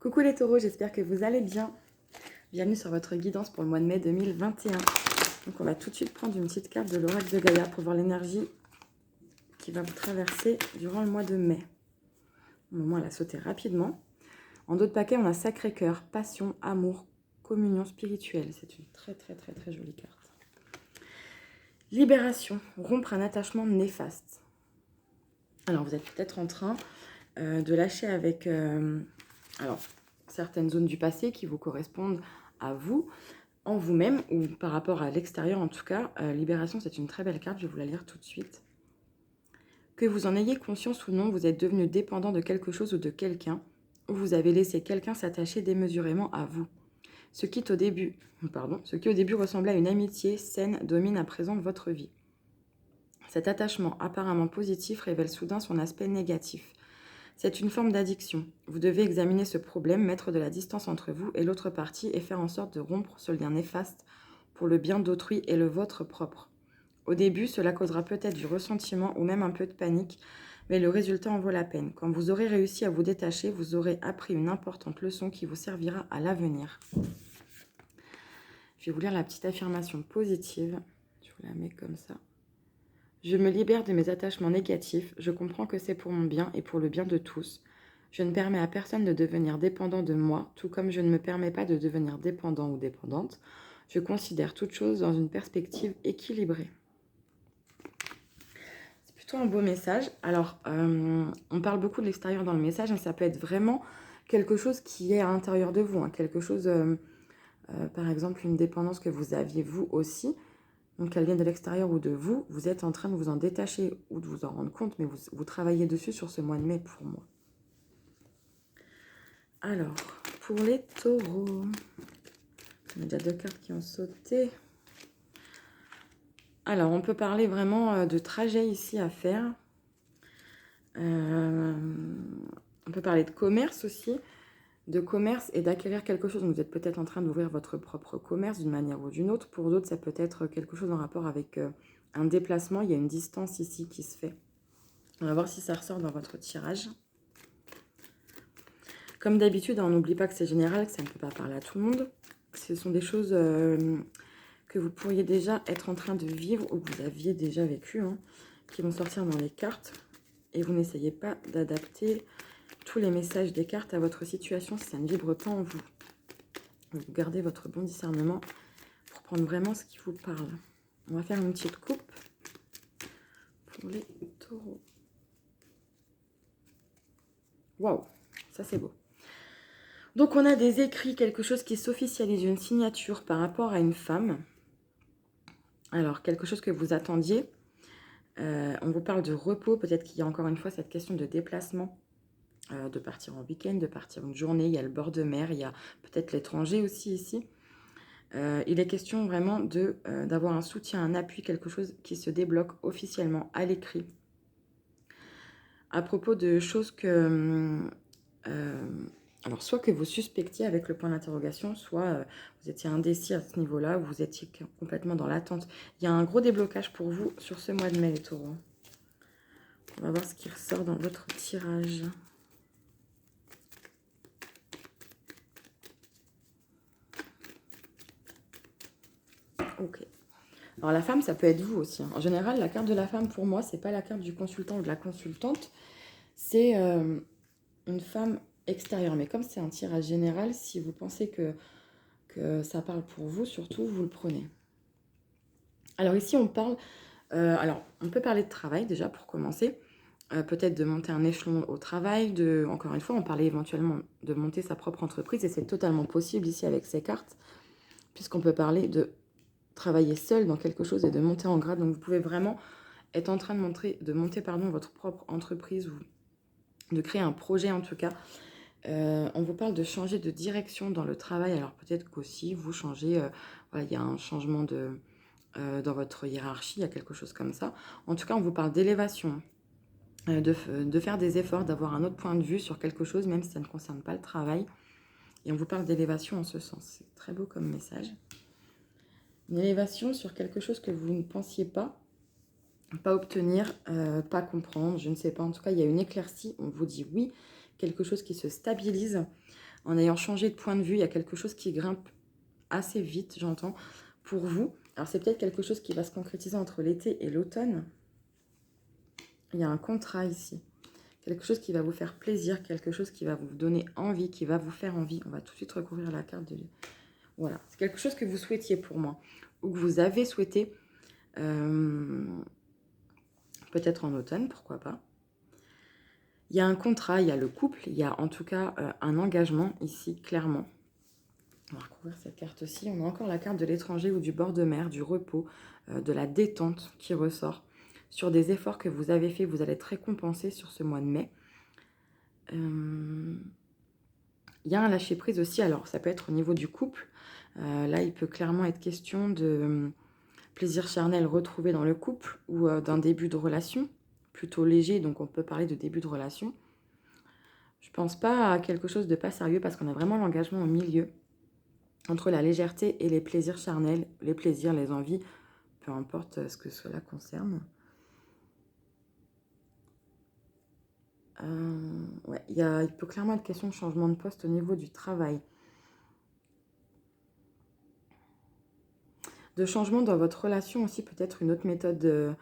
Coucou les taureaux, j'espère que vous allez bien. Bienvenue sur votre guidance pour le mois de mai 2021. Donc on va tout de suite prendre une petite carte de l'oracle de Gaïa pour voir l'énergie qui va vous traverser durant le mois de mai. Au moment, elle a sauté rapidement. En dos de paquet, on a Sacré-Cœur, passion, amour, communion spirituelle. C'est une très jolie carte. Libération, rompre un attachement néfaste. Alors vous êtes peut-être en train de lâcher avec certaines zones du passé qui vous correspondent à vous, en vous-même ou par rapport à l'extérieur en tout cas. Libération, c'est une très belle carte, je vais vous la lire tout de suite. Que vous en ayez conscience ou non, vous êtes devenu dépendant de quelque chose ou de quelqu'un, ou vous avez laissé quelqu'un s'attacher démesurément à vous. Ce qui au début ressemblait à une amitié saine domine à présent votre vie. Cet attachement apparemment positif révèle soudain son aspect négatif. C'est une forme d'addiction. Vous devez examiner ce problème, mettre de la distance entre vous et l'autre partie et faire en sorte de rompre ce lien néfaste pour le bien d'autrui et le vôtre propre. Au début, cela causera peut-être du ressentiment ou même un peu de panique, mais le résultat en vaut la peine. Quand vous aurez réussi à vous détacher, vous aurez appris une importante leçon qui vous servira à l'avenir. Je vais vous lire la petite affirmation positive. Je vous la mets comme ça. Je me libère de mes attachements négatifs, je comprends que c'est pour mon bien et pour le bien de tous. Je ne permets à personne de devenir dépendant de moi, tout comme je ne me permets pas de devenir dépendant ou dépendante. Je considère toute chose dans une perspective équilibrée. C'est plutôt un beau message. Alors, on parle beaucoup de l'extérieur dans le message, mais ça peut être vraiment quelque chose qui est à l'intérieur de vous, hein. Quelque chose, par exemple, une dépendance que vous aviez vous aussi. Donc, qu'elle vienne de l'extérieur ou de vous, vous êtes en train de vous en détacher ou de vous en rendre compte, mais vous travaillez dessus sur ce mois de mai pour moi. Alors, pour les taureaux, on a déjà 2 cartes qui ont sauté. Alors, on peut parler vraiment de trajet ici à faire. On peut parler de commerce aussi, de commerce et d'acquérir quelque chose. Vous êtes peut-être en train d'ouvrir votre propre commerce d'une manière ou d'une autre. Pour d'autres, ça peut être quelque chose en rapport avec un déplacement. Il y a une distance ici qui se fait. On va voir si ça ressort dans votre tirage. Comme d'habitude, on n'oublie pas que c'est général, que ça ne peut pas parler à tout le monde. Ce sont des choses que vous pourriez déjà être en train de vivre ou que vous aviez déjà vécu, hein, qui vont sortir dans les cartes. Et vous n'essayez pas d'adapter tous les messages des cartes à votre situation si ça ne vibre pas en vous. Vous gardez votre bon discernement pour prendre vraiment ce qui vous parle. On va faire une petite coupe pour les taureaux. Waouh, ça c'est beau. Donc on a des écrits, quelque chose qui s'officialise, une signature par rapport à une femme. Alors quelque chose que vous attendiez. On vous parle de repos, peut-être qu'il y a encore une fois cette question de déplacement, de partir en week-end, de partir une journée. Il y a le bord de mer, il y a peut-être l'étranger aussi ici. Il est question vraiment d'avoir un soutien, un appui, quelque chose qui se débloque officiellement à l'écrit. À propos de choses que... alors, soit que vous suspectiez avec le point d'interrogation, soit vous étiez indécis à ce niveau-là, vous étiez complètement dans l'attente. Il y a un gros déblocage pour vous sur ce mois de mai, les taureaux. On va voir ce qui ressort dans votre tirage. Ok. Alors, la femme, ça peut être vous aussi, hein. En général, la carte de la femme, pour moi, c'est pas la carte du consultant ou de la consultante. C'est une femme extérieure. Mais comme c'est un tirage général, si vous pensez que ça parle pour vous, surtout, vous le prenez. Alors ici, on parle... on peut parler de travail déjà pour commencer. Peut-être de monter un échelon au travail. Encore une fois, on parlait éventuellement de monter sa propre entreprise. Et c'est totalement possible ici avec ces cartes. Puisqu'on peut parler de travailler seul dans quelque chose et de monter en grade. Donc vous pouvez vraiment être en train de monter votre propre entreprise ou de créer un projet en tout cas. On vous parle de changer de direction dans le travail. Alors peut-être qu'aussi vous changez, il y a un changement dans votre hiérarchie, il y a quelque chose comme ça. En tout cas, on vous parle d'élévation, de faire des efforts, d'avoir un autre point de vue sur quelque chose, même si ça ne concerne pas le travail. Et on vous parle d'élévation en ce sens. C'est très beau comme message. Une élévation sur quelque chose que vous ne pensiez pas obtenir, pas comprendre, je ne sais pas. En tout cas, il y a une éclaircie, on vous dit oui, quelque chose qui se stabilise. en ayant changé de point de vue, il y a quelque chose qui grimpe assez vite, j'entends, pour vous. Alors c'est peut-être quelque chose qui va se concrétiser entre l'été et l'automne. Il y a un contrat ici. Quelque chose qui va vous faire plaisir, quelque chose qui va vous donner envie, qui va vous faire envie. On va tout de suite recouvrir la carte de... Voilà, c'est quelque chose que vous souhaitiez pour moi, ou que vous avez souhaité, peut-être en automne, pourquoi pas. Il y a un contrat, il y a le couple, il y a en tout cas un engagement ici, clairement. On va recouvrir cette carte-ci. On a encore la carte de l'étranger ou du bord de mer, du repos, de la détente qui ressort. Sur des efforts que vous avez faits, vous allez être récompensé sur ce mois de mai. Il y a un lâcher-prise aussi, alors ça peut être au niveau du couple. Là, il peut clairement être question de plaisir charnel retrouvé dans le couple ou d'un début de relation, plutôt léger, donc on peut parler de début de relation. Je pense pas à quelque chose de pas sérieux parce qu'on a vraiment l'engagement au milieu, entre la légèreté et les plaisirs charnels, les plaisirs, les envies, peu importe ce que cela concerne. Ouais, il peut clairement être question de changement de poste au niveau du travail. De changement dans votre relation aussi, peut-être une autre méthode,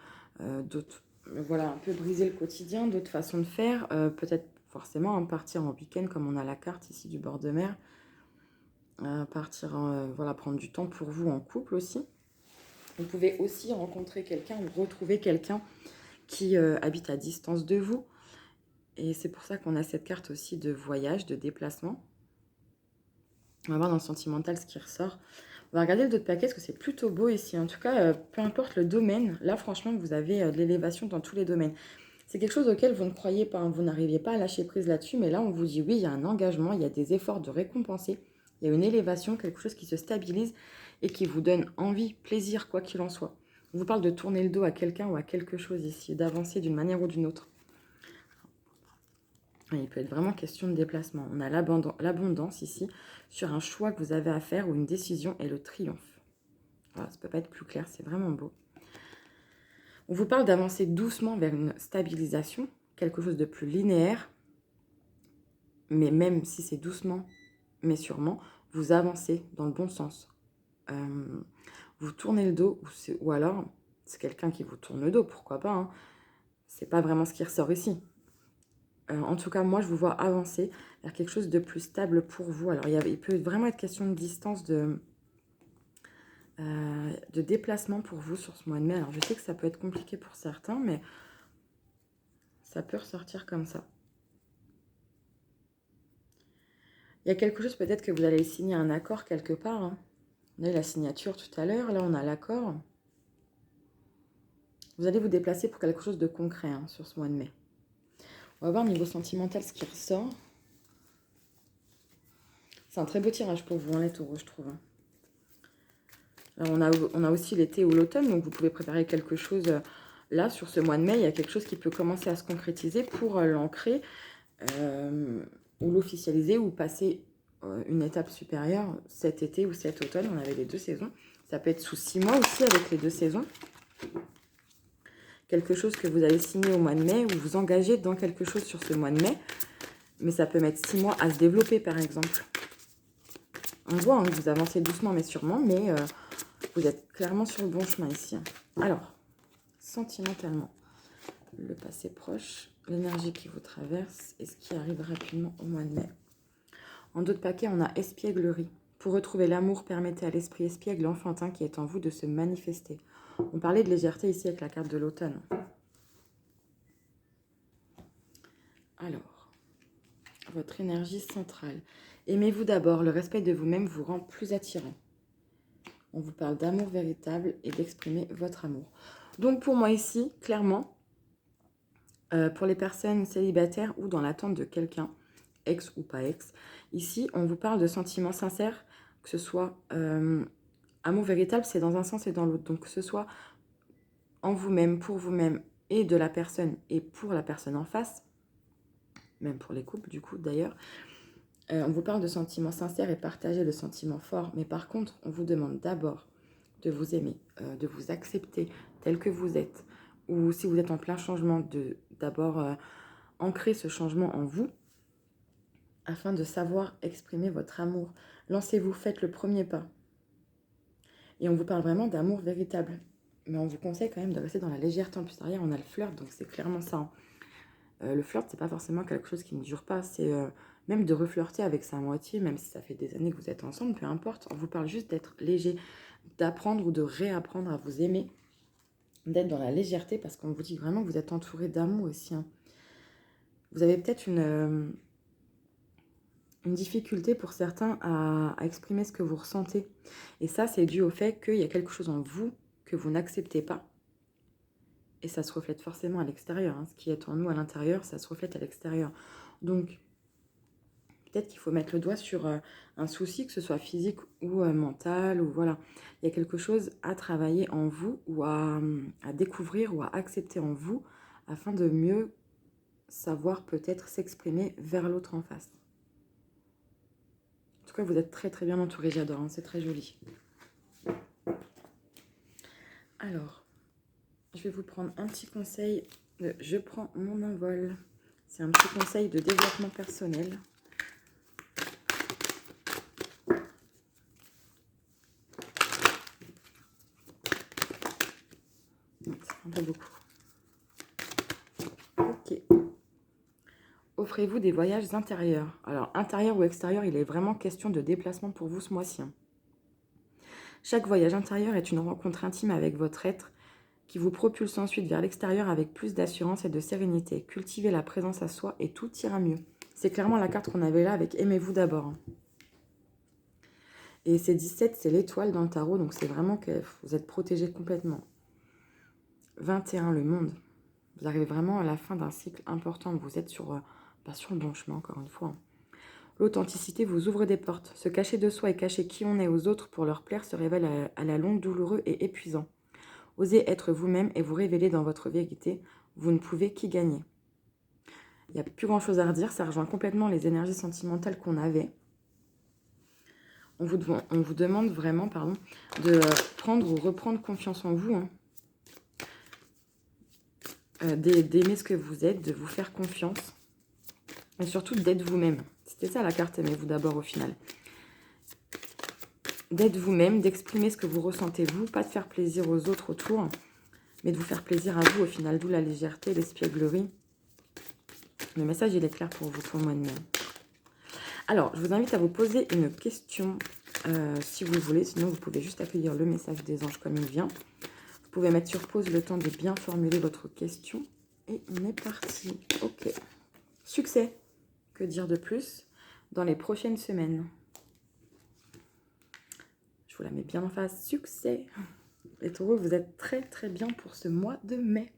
voilà, un peu briser le quotidien, d'autres façons de faire, peut-être forcément partir en week-end comme on a la carte ici du bord de mer, voilà, prendre du temps pour vous en couple aussi. Vous pouvez aussi rencontrer quelqu'un ou retrouver quelqu'un qui habite à distance de vous. Et c'est pour ça qu'on a cette carte aussi de voyage, de déplacement. On va voir dans le sentimental ce qui ressort. On va regarder le dos de paquet parce que c'est plutôt beau ici. En tout cas, peu importe le domaine, là franchement, vous avez de l'élévation dans tous les domaines. C'est quelque chose auquel vous ne croyez pas, hein. Vous n'arriviez pas à lâcher prise là-dessus, mais là on vous dit oui, il y a un engagement, il y a des efforts de récompenser, il y a une élévation, quelque chose qui se stabilise et qui vous donne envie, plaisir, quoi qu'il en soit. On vous parle de tourner le dos à quelqu'un ou à quelque chose ici, d'avancer d'une manière ou d'une autre. Il peut être vraiment question de déplacement. On a l'abondance ici sur un choix que vous avez à faire ou une décision et le triomphe. Voilà, ça ne peut pas être plus clair, c'est vraiment beau. On vous parle d'avancer doucement vers une stabilisation, quelque chose de plus linéaire. Mais même si c'est doucement, mais sûrement, vous avancez dans le bon sens. Vous tournez le dos, ou alors c'est quelqu'un qui vous tourne le dos, pourquoi pas, hein. C'est pas vraiment ce qui ressort ici. En tout cas, moi, je vous vois avancer vers quelque chose de plus stable pour vous. Alors, il peut vraiment être question de distance, de déplacement pour vous sur ce mois de mai. Alors, je sais que ça peut être compliqué pour certains, mais ça peut ressortir comme ça. Il y a quelque chose, peut-être que vous allez signer un accord quelque part, hein. On a eu la signature tout à l'heure, là, on a l'accord. Vous allez vous déplacer pour quelque chose de concret, hein, sur ce mois de mai. On va voir au niveau sentimental ce qui ressort. C'est un très beau tirage pour vous, hein, les taureaux, je trouve. Alors, on a aussi l'été ou l'automne, donc vous pouvez préparer quelque chose là, sur ce mois de mai. Il y a quelque chose qui peut commencer à se concrétiser pour l'ancrer ou l'officialiser ou passer une étape supérieure cet été ou cet automne. On avait les deux saisons. Ça peut être sous 6 mois aussi avec les deux saisons. Quelque chose que vous allez signer au mois de mai ou vous engagez dans quelque chose sur ce mois de mai. Mais ça peut mettre 6 mois à se développer, par exemple. On voit que vous avancez doucement mais sûrement, mais vous êtes clairement sur le bon chemin ici. Alors, sentimentalement, le passé proche, l'énergie qui vous traverse et ce qui arrive rapidement au mois de mai. En dos de paquet, on a espièglerie. Pour retrouver l'amour, permettez à l'esprit espiègle enfantin qui est en vous de se manifester. On parlait de légèreté ici avec la carte de l'automne. Alors, votre énergie centrale. Aimez-vous d'abord, le respect de vous-même vous rend plus attirant. On vous parle d'amour véritable et d'exprimer votre amour. Donc pour moi ici, clairement, pour les personnes célibataires ou dans l'attente de quelqu'un, ex ou pas ex, ici on vous parle de sentiments sincères, que ce soit amour véritable, c'est dans un sens et dans l'autre. Donc que ce soit en vous-même, pour vous-même et de la personne et pour la personne en face, même pour les couples du coup d'ailleurs, on vous parle de sentiments sincères et partager de sentiments forts. Mais par contre, on vous demande d'abord de vous aimer, de vous accepter tel que vous êtes. Ou si vous êtes en plein changement, d'abord ancrer ce changement en vous. afin de savoir exprimer votre amour. Lancez-vous, faites le premier pas. Et on vous parle vraiment d'amour véritable. Mais on vous conseille quand même de rester dans la légèreté. En plus, derrière, on a le flirt, donc c'est clairement ça. Hein. Le flirt, c'est pas forcément quelque chose qui ne dure pas. C'est même de reflirter avec sa moitié, même si ça fait des années que vous êtes ensemble, peu importe. On vous parle juste d'être léger, d'apprendre ou de réapprendre à vous aimer, d'être dans la légèreté, parce qu'on vous dit vraiment que vous êtes entouré d'amour aussi. Hein. Vous avez peut-être une difficulté pour certains à exprimer ce que vous ressentez. Et ça, c'est dû au fait qu'il y a quelque chose en vous que vous n'acceptez pas. Et ça se reflète forcément à l'extérieur. Hein. Ce qui est en nous à l'intérieur, ça se reflète à l'extérieur. Donc, peut-être qu'il faut mettre le doigt sur un souci, que ce soit physique ou mental, ou voilà. Il y a quelque chose à travailler en vous, ou à découvrir, ou à accepter en vous, afin de mieux savoir peut-être s'exprimer vers l'autre en face. En tout cas, vous êtes très très bien entouré, j'adore, hein, c'est très joli. Alors, je vais vous prendre un petit conseil de « Je prends mon envol ». C'est un petit conseil de développement personnel. C'est un peu beaucoup. Ok. Offrez-vous des voyages intérieurs. Alors, intérieur ou extérieur, il est vraiment question de déplacement pour vous ce mois-ci. Chaque voyage intérieur est une rencontre intime avec votre être qui vous propulse ensuite vers l'extérieur avec plus d'assurance et de sérénité. Cultivez la présence à soi et tout ira mieux. C'est clairement la carte qu'on avait là avec « Aimez-vous d'abord ». Et c'est 17, c'est l'étoile dans le tarot, donc c'est vraiment que vous êtes protégé complètement. 21, le monde. Vous arrivez vraiment à la fin d'un cycle important. Vous êtes sur le bon chemin, encore une fois. L'authenticité vous ouvre des portes. Se cacher de soi et cacher qui on est aux autres pour leur plaire se révèle à la longue douloureux et épuisant. Osez être vous-même et vous révéler dans votre vérité. Vous ne pouvez qu'y gagner. Il n'y a plus grand-chose à redire. Ça rejoint complètement les énergies sentimentales qu'on avait. On vous demande vraiment de prendre ou reprendre confiance en vous. Hein. D'aimer ce que vous êtes, de vous faire confiance. Et surtout d'être vous-même. C'était ça la carte « Aimez-vous d'abord » au final. D'être vous-même, d'exprimer ce que vous ressentez vous, pas de faire plaisir aux autres autour, mais de vous faire plaisir à vous au final, d'où la légèreté, l'espièglerie. Le message, il est clair pour vous pour le mois de mai. Alors, je vous invite à vous poser une question si vous voulez, sinon vous pouvez juste accueillir le message des anges comme il vient. Vous pouvez mettre sur pause le temps de bien formuler votre question. Et on est parti. Ok. Succès. Que dire de plus dans les prochaines semaines? Je vous la mets bien en face. Succès. Les taureaux, vous êtes très très bien pour ce mois de mai.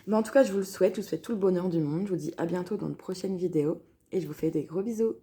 Mais en tout cas, je vous le souhaite. Je vous souhaite tout le bonheur du monde. Je vous dis à bientôt dans de prochaines vidéos. Et je vous fais des gros bisous.